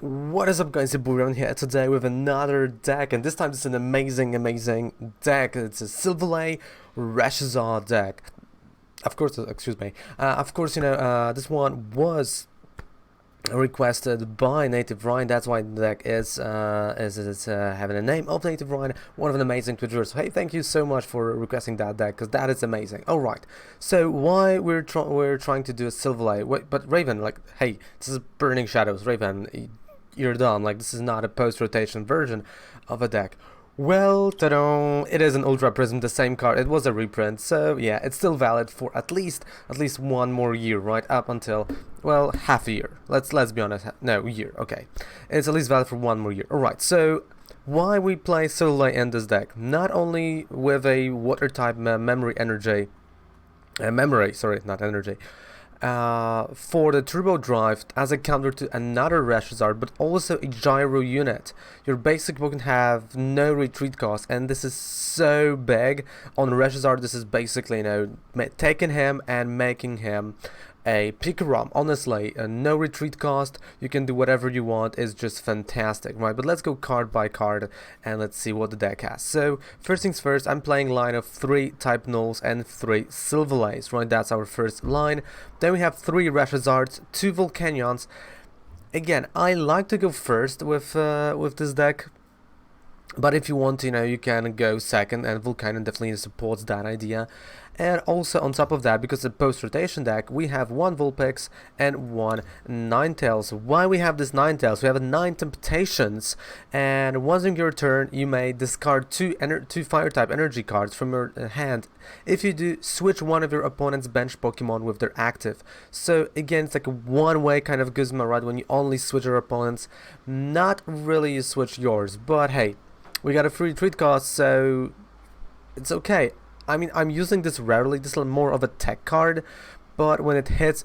What is up, guys? It's Buran here today with another deck, and this time it's an amazing deck. It's a Silvally-Reshizard deck. Of course, excuse me. This one was requested by Native Ryan. That's why the deck is having a name of Native Ryan, one of an amazing Twitchers. So, hey, thank you so much for requesting that deck, because that is amazing. All right, so why we're trying to do a Silvally? Wait, but Raven, like, hey, this is Burning Shadows, Raven. You're done. Like, this is not a post-rotation version of a deck. Well, ta-da! It is an Ultra Prism, the same card. It was a reprint, so yeah, it's still valid for at least one more year, right? Up until, well, half a year. Let's be honest. No, year. Okay, it's at least valid for one more year. All right. So why we play Silvally in this deck? Not only with a water type memory energy, sorry, not energy. For the turbo drive as a counter to another Reshizard, but also a gyro unit. Your basic Pokemon have no retreat cost, and this is so big. On Reshizard, this is basically, taking him and making him a Pikarom. Honestly, no retreat cost, you can do whatever you want, is just fantastic, right? But let's go card by card and let's see what the deck has. So first things first, I'm playing line of 3 type Nulls and 3 Silvallies, right? That's our first line. Then we have 3 Reshizards, 2 Volcanions. Again, I like to go first with this deck, but if you want, you can go second, and Volcanion definitely supports that idea. And also on top of that, because it's a post-rotation deck, we have 1 Vulpix and 1 Ninetales. Why we have this Ninetales? We have 9 Temptations, and once in your turn, you may discard 2 Fire-type energy cards from your hand. If you do, switch one of your opponent's bench Pokemon with their active. So again, it's like a one-way kind of gizmo, right? When you only switch your opponent's, not really you switch yours, but hey, we got a free retreat cost, so it's okay. I mean, I'm using this rarely. This is more of a tech card, but when it hits,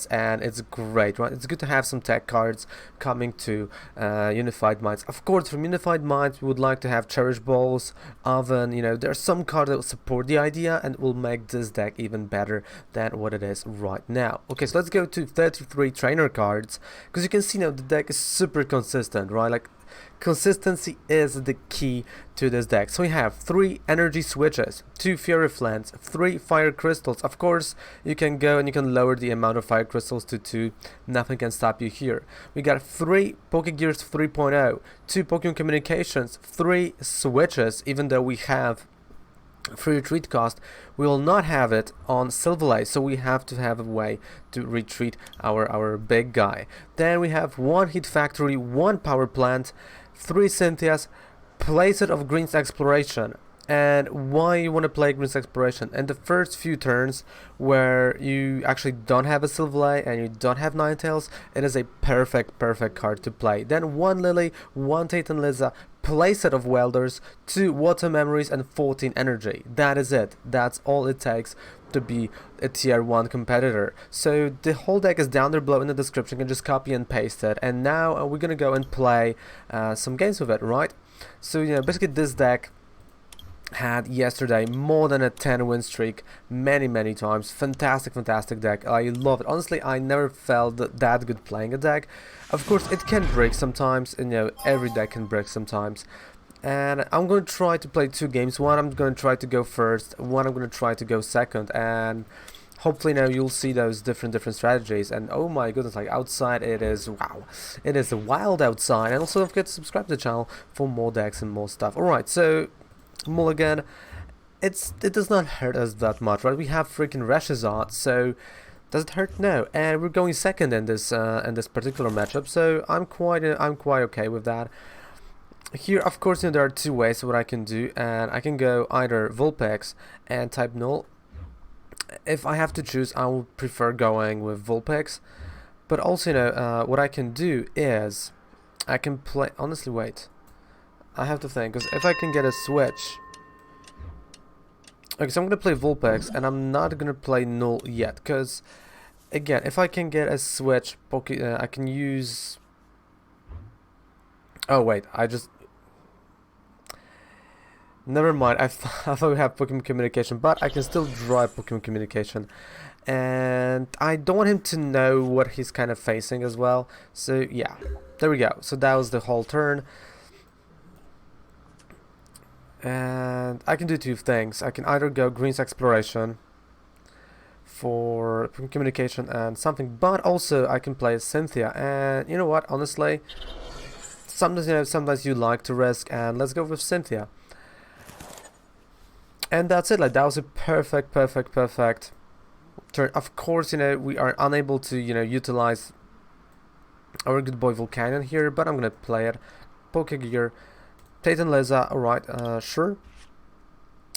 and it's great, right? It's good to have some tech cards coming to Unified Minds. Of course, from Unified Minds, we would like to have Cherish Balls, Oven. There are some cards that will support the idea and will make this deck even better than what it is right now. Okay, so let's go to 33 trainer cards, because you can see now the deck is super consistent, right? Like, consistency is the key to this deck. So we have 3 energy switches, 2 Fiery Flints, 3 Fire Crystals. Of course, you can go and you can lower the amount of Fire Crystals to 2. Nothing can stop you here. We got 3 Pokégears 3.0, 2 Pokémon Communications, 3 switches, even though we have free retreat cost, we will not have it on Silvally, so we have to have a way to retreat our big guy. Then we have 1 Heat Factory, 1 Power Plant, 3 Cynthias, playset of Green's Exploration. And why you want to play Green's Exploration? And the first few turns where you actually don't have a Silvally and you don't have Ninetales, it is a perfect card to play. Then 1 Lillie, 1 Tate Liza, playset of Welders, 2 Water Memories, and 14 Energy. That is it. That's all it takes to be a tier 1 competitor. So the whole deck is down there below in the description. You can just copy and paste it. And now we're gonna go and play some games with it, right? So basically this deck had yesterday more than a 10 win streak many times. Fantastic deck. I love it. Honestly, I never felt that good playing a deck. Of course, it can break sometimes, and every deck can break sometimes. And I'm going to try to play 2 games. One I'm going to try to go first, one I'm going to try to go second, and hopefully now you'll see those different strategies. And oh my goodness, like outside it is, wow, it is wild outside. And also don't forget to subscribe to the channel for more decks and more stuff. Alright, so Mulligan, it does not hurt us that much, right? We have freaking Reshizard, so does it hurt? No. And we're going second in this particular matchup, so I'm quite okay with that. Here, of course, there are 2 ways what I can do, and I can go either Vulpix and type Null. If I have to choose, I would prefer going with Vulpix, but also what I can do is I can play. Honestly, wait. I have to think, because if I can get a switch. Okay, so I'm going to play Vulpix, and I'm not going to play Null yet, because, again, if I can get a switch, I can use. Oh, wait, never mind, I thought we have Pokémon Communication, but I can still draw Pokémon Communication. and I don't want him to know what he's kind of facing as well. So yeah, there we go. So that was the whole turn. And I can do two things. I can either go Green's Exploration for communication and something, but also I can play Cynthia. And you know what, honestly, sometimes you like to risk, and let's go with Cynthia. And that's it. Like, that was a perfect turn. Of course, we are unable to utilize our good boy Volcanion here, but I'm gonna play it. Pokégear, Tate Liza, alright, sure.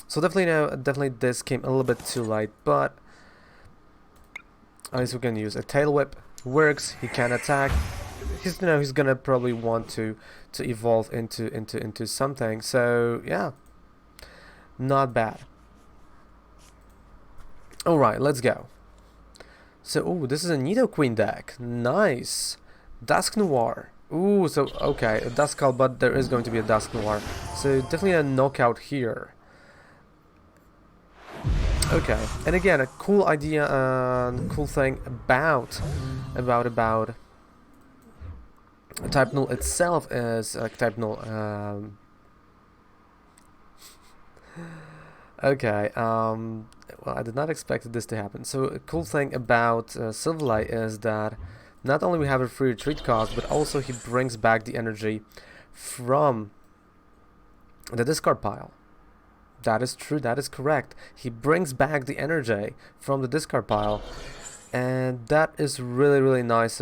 So definitely this came a little bit too late, but at least we can use a Tail Whip. Works. He can attack. He's gonna probably want to evolve into something. So yeah, not bad. All right, let's go. So this is a Nidoqueen deck. Nice. Dusk Noir. Ooh, so okay, a Duskull, but there is going to be a Dusk Noir. So definitely a knockout here. Okay, and again, a cool idea and cool thing about Type Null itself is Type Null. Okay, well, I did not expect this to happen. So a cool thing about Silvally is that not only we have a free retreat cost, but also he brings back the energy from the discard pile. That is true, that is correct. He brings back the energy from the discard pile, and that is really nice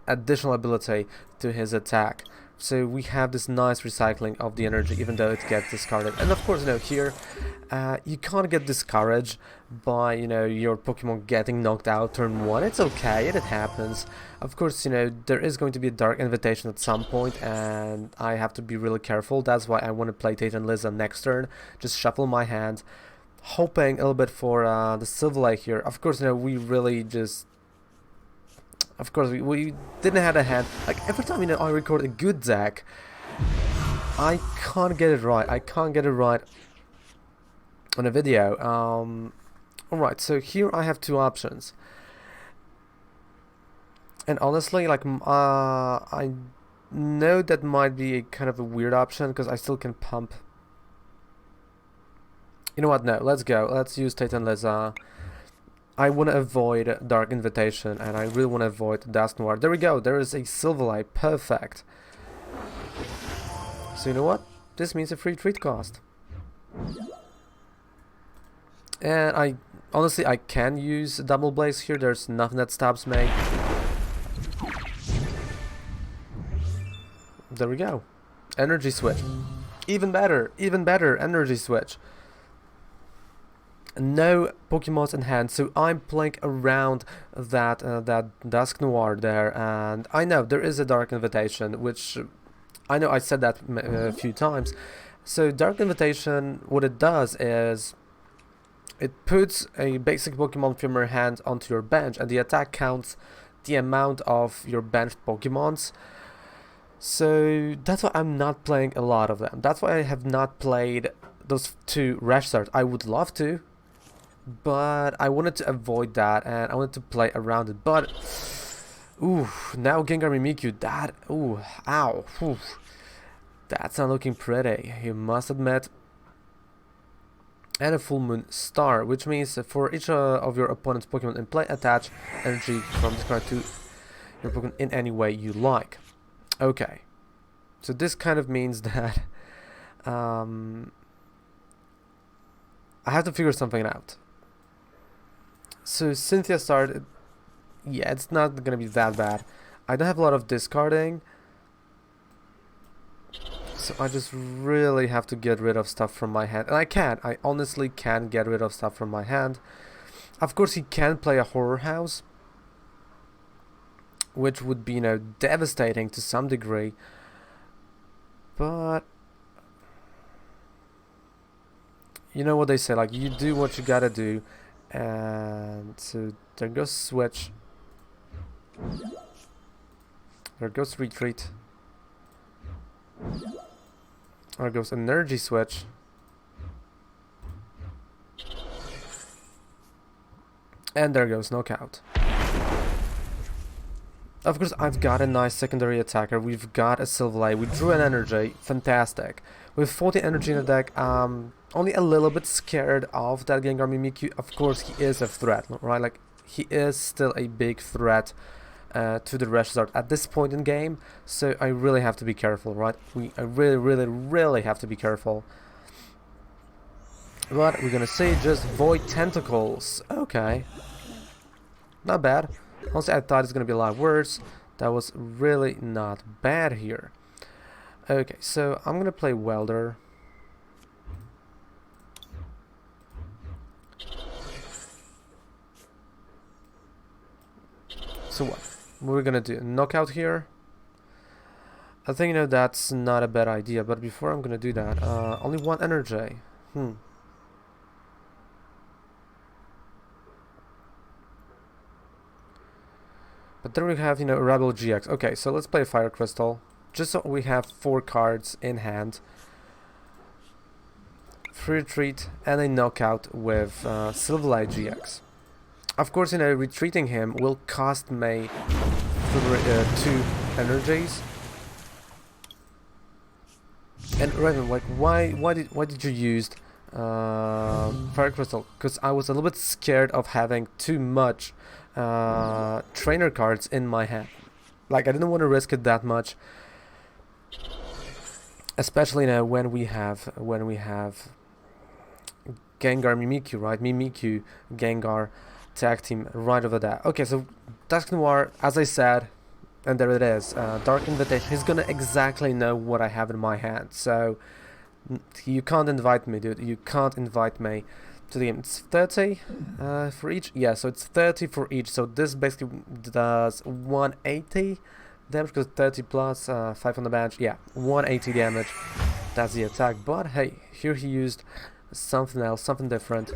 additional ability to his attack. So we have this nice recycling of the energy, even though it gets discarded. And of course, here you can't get discouraged by your Pokemon getting knocked out turn 1. It's okay, it happens. Of course, there is going to be a Dark Invitation at some point, and I have to be really careful. That's why I want to play Tate Liza next turn. Just shuffle my hand, hoping a little bit for the Silvally here. Of course, we really just. Of course, we didn't have a hand. Like, every time I record a good deck, I can't get it right. I can't get it right on a video. Alright, so here I have two options. And honestly, like, I know that might be a kind of a weird option, because I still can pump. You know what, no, let's go. Let's use Tate Liza. I want to avoid Dark Invitation, and I really want to avoid Dusk Noir. There we go, there is a Silvally, perfect. So you know what? This means a free treat cost. And honestly, I can use Double Blaze here, there's nothing that stops me. There we go. Energy Switch. Even better, Energy Switch. No Pokemons in hand, so I'm playing around that Dusk Noir there, and I know there is a Dark Invitation, which I know I said that a few times. So Dark Invitation, what it does is it puts a basic Pokemon from your hand onto your bench, and the attack counts the amount of your benched Pokemons. So that's why I'm not playing a lot of them. That's why I have not played those two Reshizard. I would love to, but I wanted to avoid that, and I wanted to play around it. But ooh, now Gengar Mimikyu, that ow, that's not looking pretty, you must admit. And a Full Moon Star, which means for each of your opponent's Pokemon in play, attach energy from this card to your Pokemon in any way you like. Okay, so this kind of means that I have to figure something out. So Cynthia started. Yeah, it's not gonna be that bad. I don't have a lot of discarding, so I just really have to get rid of stuff from my hand. And I honestly can get rid of stuff from my hand. Of course, he can play a Horror House, which would be, devastating to some degree. But you know what they say, like, you do what you gotta do. And so there goes Switch. There goes Retreat. There goes Energy Switch. And there goes knockout. Of course, I've got a nice secondary attacker. We've got a Silvally. We drew an energy. Fantastic. With 40 energy in the deck, only a little bit scared of that Gengar Mimikyu. Of course, he is a threat, right? Like, he is still a big threat to the Reshizard at this point in game. So I really have to be careful, right? I really have to be careful. But we're gonna see just Void Tentacles. Okay. Not bad. Honestly, I thought it was gonna be a lot worse. That was really not bad here. Okay, so I'm gonna play Welder. So what? We're gonna do knockout here. I think, you know, that's not a bad idea, but before I'm gonna do that, only one energy. But there we have, you know, Rebel GX. Okay, so let's play Fire Crystal. Just so we have 4 cards in hand. 3 retreat and a knockout with Silvally-GX. Of course, you know, retreating him will cost me 2 energies. And Raven, like, why did you use Fire Crystal? Because I was a little bit scared of having too much trainer cards in my hand. Like, I didn't want to risk it that much, especially now when we have Gengar Mimikyu, right? Mimikyu Gengar tag team right over there. Okay, so Dusk Noir, as I said, and there it is, Dark Invitation. He's gonna exactly know what I have in my hand, so you can't invite me, dude. You can't invite me to the game. It's 30 for each. Yeah, so it's 30 for each. So this basically does 180 damage, because 30 plus 5 on the bench. Yeah, 180 damage. That's the attack. But hey, here he used something else, something different.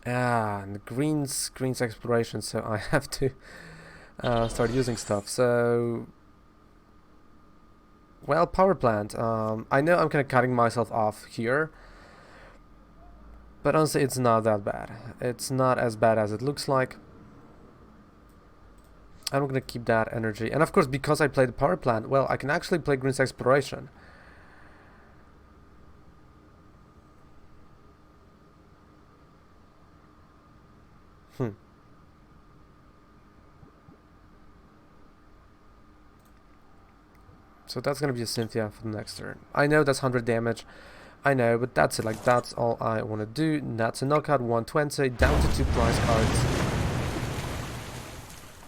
And Green's exploration. So I have to start using stuff. So, well, Power Plant. I know I'm kind of cutting myself off here, but honestly, it's not that bad. It's not as bad as it looks like. I'm gonna keep that energy, and of course, because I played the Power Plant, well, I can actually play Green's Exploration. So that's gonna be a Cynthia for the next turn. I know that's 100 damage. I know, but that's it. Like, that's all I want to do. That's a knockout, 120, down to 2 prize cards.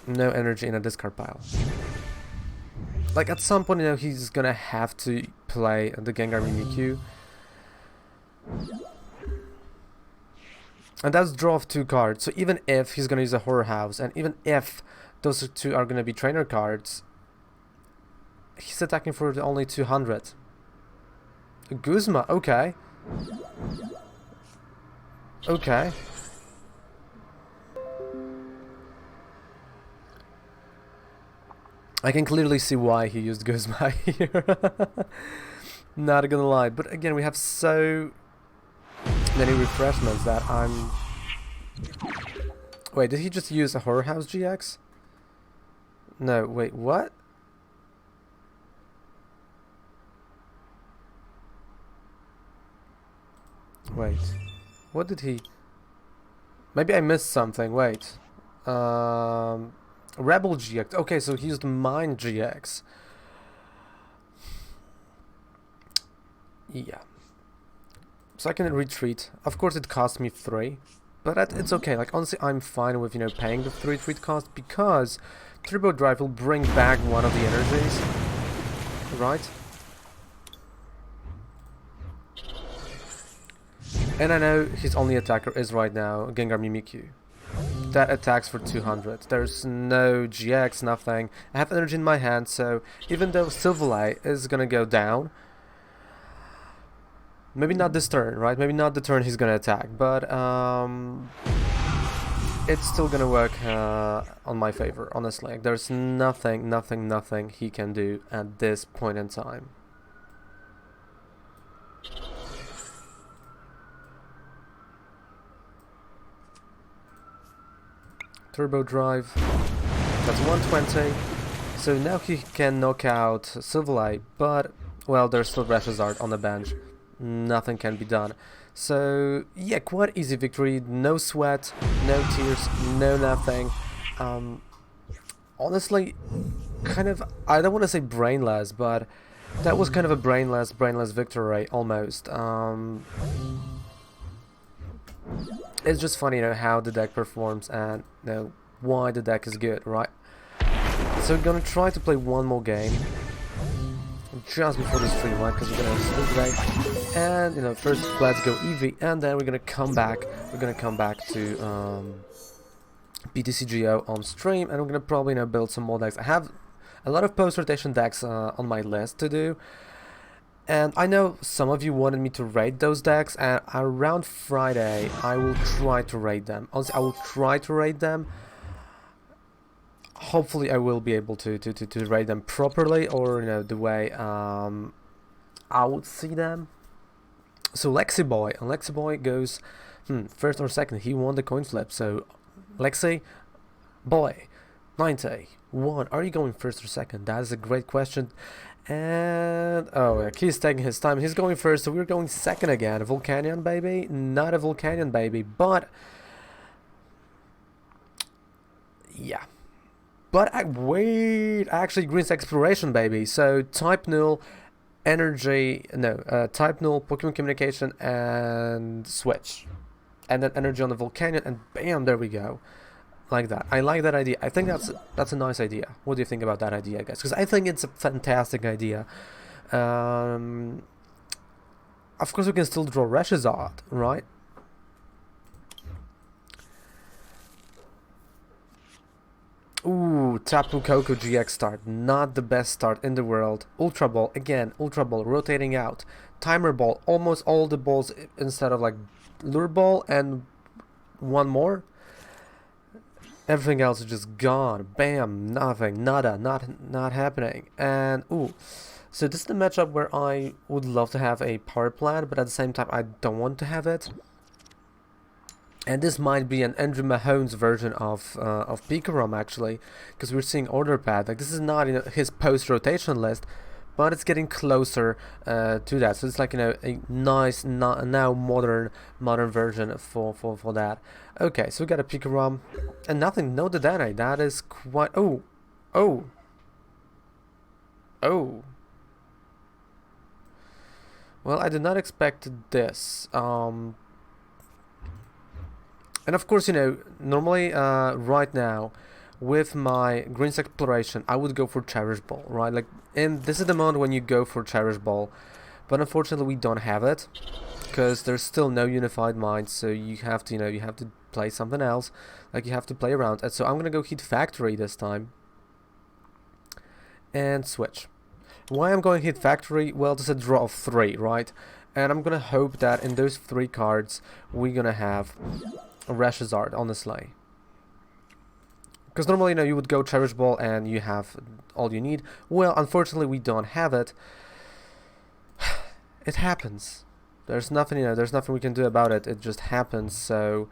No energy in a discard pile. Like, at some point, you know, he's gonna have to play the Gengar Mimikyu. And that's draw of 2 cards. So even if he's gonna use a Horror House, and even if those 2 are gonna be trainer cards, he's attacking for only 200. Guzma, okay. Okay. I can clearly see why he used Guzma here. Not gonna lie, but again, we have so many refreshments that I'm... Wait, did he just use a Horror House GX? No, wait, what? Wait, what did he... Maybe I missed something, wait. Rebel GX, okay, so he used Mine GX. Yeah. So I can retreat. Of course it cost me 3, but it's okay. Like, honestly, I'm fine with, you know, paying the 3 retreat cost, because Turbo Drive will bring back one of the energies. Right? And I know his only attacker is right now Gengar Mimikyu. That attacks for 200. There's no GX, nothing. I have energy in my hand, so even though Silvally is gonna go down, maybe not this turn, right? Maybe not the turn he's gonna attack, but it's still gonna work on my favor, honestly. Like, there's nothing he can do at this point in time. Turbo Drive. That's 120. So now he can knock out Silvally, but, well, there's still Reshizard on the bench. Nothing can be done. So, yeah, quite easy victory. No sweat, no tears, no nothing. Honestly, kind of, I don't want to say brainless, but that was kind of a brainless victory, almost. It's just funny, you know, how the deck performs and, you know, why the deck is good, right? So we're gonna try to play one more game just before the stream, right? Because we're gonna sleep today. And, you know, first let's go Eevee, and then we're gonna come back. We're gonna come back to TCG on stream, and we're gonna probably, you know, build some more decks. I have a lot of post-rotation decks on my list to do. And I know some of you wanted me to raid those decks, and around Friday I will try to raid them. Honestly, I will try to raid them. Hopefully I will be able to raid them properly, or, you know, the way I would see them. So Lexi Boy goes first or second. He won the coin flip. So Lexi Boy 91, are you going first or second? That is a great question. And oh, yeah, he's taking his time. He's going first, so we're going second again. A Volcanion baby, not a Volcanion baby, but yeah. But wait, actually, Green's Exploration baby. So type null, energy, no, type null, Pokemon Communication, and switch, and then energy on the Volcanion, and bam, there we go. Like that. I like that idea. I think that's a nice idea. What do you think about that idea, guys? Because I think it's a fantastic idea. Of course, we can still draw Reshizard, right? Ooh, Tapu Koko GX start. Not the best start in the world. Ultra Ball, again, Ultra Ball, rotating out. Timer Ball, almost all the balls instead of like Lure Ball and one more. Everything else is just gone. Bam, nothing, nada, not happening. And ooh, so this is the matchup where I would love to have a power plant, but at the same time I don't want to have it. And this might be an Andrew Mahone's version of Pikarom, actually, because we're seeing order pad. Like, this is not, you know, his post rotation list, but it's getting closer to that. So it's like, you know, a nice now modern version for that. Okay, so we got a Pikarom and nothing. No Dedenne. That is quite. Oh. Well, I did not expect this. And of course, you know, normally right now with my Green's Exploration, I would go for Cherish Ball, right? Like, and this is the moment when you go for Cherish Ball, but unfortunately we don't have it because there's still no Unified Mind. So you have to, you know, you have to play something else, like you have to play around. And so I'm gonna go Heat Factory this time and switch. Why I'm going Heat Factory? Well, this is a draw of 3, right? And I'm gonna hope that in those 3 cards we're gonna have a Reshizard, honestly. Because normally, you know, you would go Cherish Ball and you have all you need. Well, unfortunately, we don't have it. It happens. There's nothing, you know, there's nothing we can do about it. It just happens. So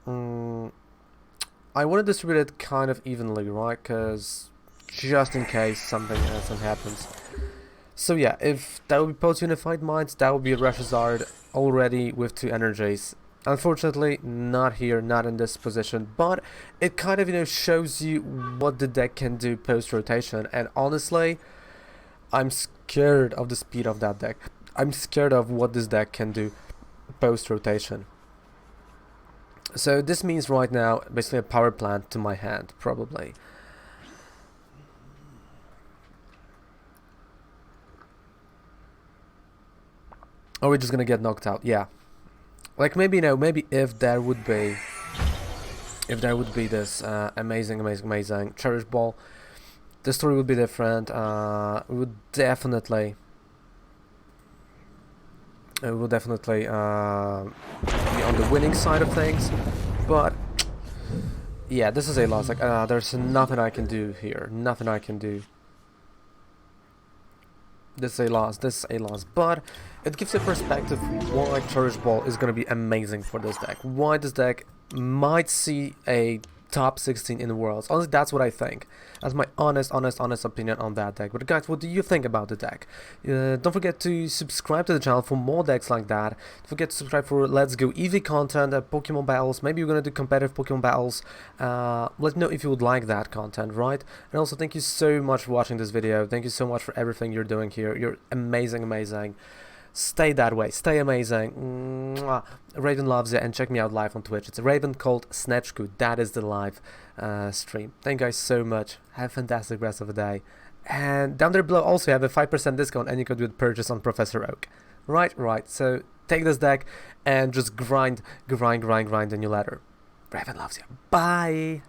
I want to distribute it kind of evenly, right? Because just in case something happens. So yeah, if that would be post Unified Minds, that would be a Reshizard already with 2 energies. Unfortunately, not here, not in this position, but it kind of, you know, shows you what the deck can do post rotation. And honestly, I'm scared of the speed of that deck. I'm scared of what this deck can do post rotation. So this means right now basically a power plant to my hand, probably. Or we're just gonna get knocked out, yeah. Like, maybe, you know, maybe if there would be this amazing Cherish Ball, the story would be different. We would definitely be on the winning side of things. But yeah, this is a loss. Like, there's nothing I can do here. Nothing I can do. This is a loss, but it gives a perspective why Cherish Ball is going to be amazing for this deck, why this deck might see a top 16 in the world. Honestly, that's what I think. That's my honest opinion on that deck. But guys, what do you think about the deck? Don't forget to subscribe to the channel for more decks like that. Don't forget to subscribe for Let's Go EV content, Pokemon battles. Maybe we're gonna do competitive Pokemon battles. Let me know if you would like that content, right? And also, thank you so much for watching this video. Thank you so much for everything you're doing here. You're amazing. Stay that way, stay amazing. Mwah. Raven loves you, and check me out live on Twitch. It's a Raven called Snatchku. That is the live stream. Thank you guys so much. Have a fantastic rest of the day. And down there below also you have a 5% discount and you could do it purchase on Professor Oak. Right. So take this deck and just grind the new ladder. Raven loves you. Bye.